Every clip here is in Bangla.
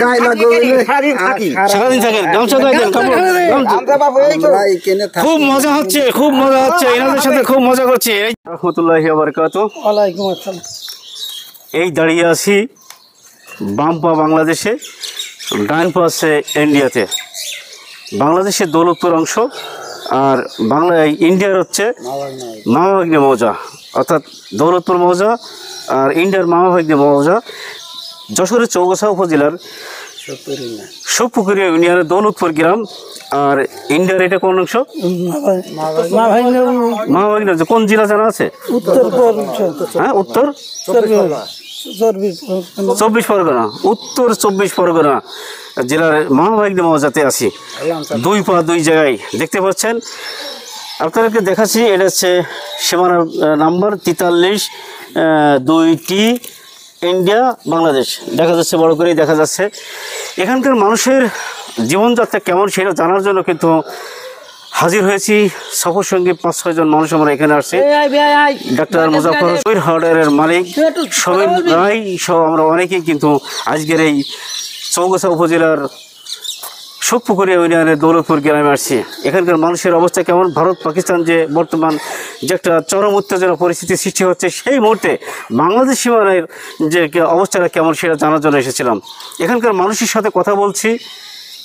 গায়ে লাগবে সারাদিন থাকেন গামছা গায়ে দেন খুব মজা হচ্ছে এনাদের সাথে খুব মজা করছি রহমতুল্লাহি ওয়া বারাকাতুহু ওয়ালাইকুম আসসালাম এই দাঁড়িয়ে আছি বাম পা বাংলাদেশে ডান পা আছে ইন্ডিয়াতে বাংলাদেশের দৌলতপুর অংশ আর ইন্ডিয়ার হচ্ছে মামাভাগ্নে মৌজা অর্থাৎ দৌলতপুর মৌজা আর ইন্ডিয়ার মামাভাগ্নে মৌজা যশোরের চৌগাছা উপজেলার সুপুকুরিয়া ইউনিয়নের দৌলতপুর গ্রাম আর ইন্ডিয়ার এটা কোন অংশ মামাভাগ্নে কোন জেলা জানা আছে হ্যাঁ উত্তর 24 পরগনা উত্তর 24 পরগনা জেলার মামাভাগ্নে মৌজাতে আছি দুই পা দুই জায়গায় দেখতে পাচ্ছেন আপনাদেরকে দেখাচ্ছি এটা হচ্ছে সীমানা নাম্বার 43-2টি ইন্ডিয়া বাংলাদেশ দেখা যাচ্ছে বড় করেই দেখা যাচ্ছে এখানকার মানুষের জীবনযাত্রা কেমন সেটা জানার জন্য কিন্তু হাজির হয়েছি সফর সঙ্গে 5-6 জন মানুষ আমরা এখানে আসছি ডাক্তার মুজাফফর হার্ডওয়্যারের মালিক সমীর রায় সহ আমরা অনেকেই কিন্তু আজকের এই চৌগাছা উপজেলার সুপুকুরিয়া ইউনিয়নের দৌলতপুর গ্রামে আসছি এখানকার মানুষের অবস্থা কেমন ভারত পাকিস্তান যে বর্তমান যে একটা চরম উত্তেজনা পরিস্থিতি সৃষ্টি হচ্ছে সেই মুহূর্তে বাংলাদেশ সীমানার যে অবস্থাটা কেমন সেটা জানার জন্য এসেছিলাম এখানকার মানুষের সাথে কথা বলছি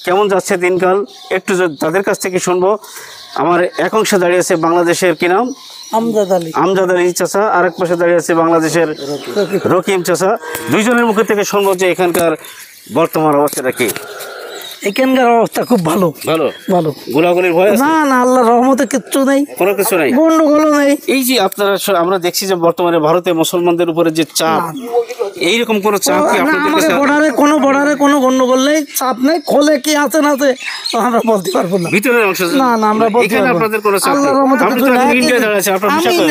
কেমন যাচ্ছে দিনকাল একটু তাদের কাছ থেকে শুনবো আমার এক অংশে দাঁড়িয়ে আছে বাংলাদেশের কি নাম আমজাদ আলী চাচা আরেক পাশে দাঁড়িয়ে আছে বাংলাদেশের রকিম চাচা দুইজনের মুখে থেকে শুনবো যে এখানকার বর্তমান অবস্থাটা কি এখানকার অবস্থা খুব ভালো গোলাগুলির ভয় না আল্লাহর রহমতে কিচ্ছু নেই কোনো কিছু নেই গন্ডগোল নেই এই যে আপনারা আমরা দেখছি যে বর্তমানে ভারতে মুসলমানদের উপরে যে চাপ এইরকম কোনো চাপ কি আমাদের বর্ডারে কোনো গন্ডগোল নেই চাপ নেই খোলে কি আছে না আছে আমরা বলতে পারবো না ভিতরের অংশ না আমরা বলতে এখানে আপনাদের কোনো চাপ নেই আপনি তো ইন্ডিয়া যাচ্ছেন আপনার ভিসা কই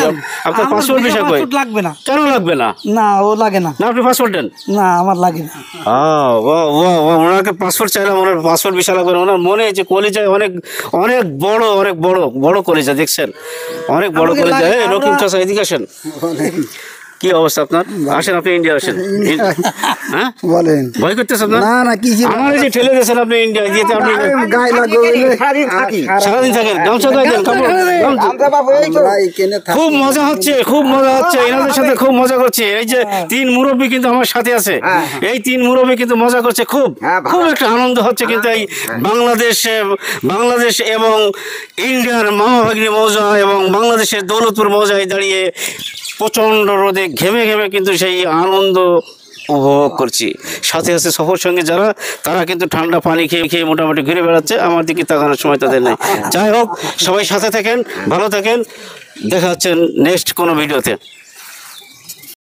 আপনার পাসপোর্ট ভিসা কই লাগবে না কেন লাগবে না না ও লাগে না না আপনি পাসপোর্ট দেন না আমার লাগে না বাহ ওনাকে পাসপোর্ট চাইলাম ওনার পাসপোর্ট ভিসা লাগবে ওনার মনে যে কলেজায় অনেক বড় কলেজা দেখছেন অনেক বড় কলেজা রকিম চাচা এদিকে আসেন কি অবস্থা আপনার আসেন আপনি ইন্ডিয়া আসেন হ্যাঁ বলেন ভয় করতেছেন না কি আমার যে ঠেলে দিয়েছেন আপনি ইন্ডিয়া যেতে আপনি গায়ে লাগবে সারাদিন থাকেন গামছা গায়ে দেন খুব মজা হচ্ছে এনাদের সাথে খুব মজা করছি এই যে 3 মুরব্বী কিন্তু আমার সাথে আছে এই 3 মুরব্বী কিন্তু মজা করছে খুব একটা আনন্দ হচ্ছে কিন্তু এই বাংলাদেশ এবং ইন্ডিয়ার মামাভাগ্নে মৌজা এবং বাংলাদেশের দৌলতপুর মৌজায় দাঁড়িয়ে প্রচণ্ড রোদে ঘেমে কিন্তু সেই আনন্দ উপভোগ করছি সাথে সফর সঙ্গে যারা তারা কিন্তু ঠান্ডা পানি খেয়ে মোটামুটি ঘুরে বেড়াচ্ছে আমার দিকে তাকানোর সময় তাদের নেই যাই হোক সবাই সাথে থাকেন ভালো থাকেন দেখা হচ্ছে নেক্সট কোনো ভিডিওতে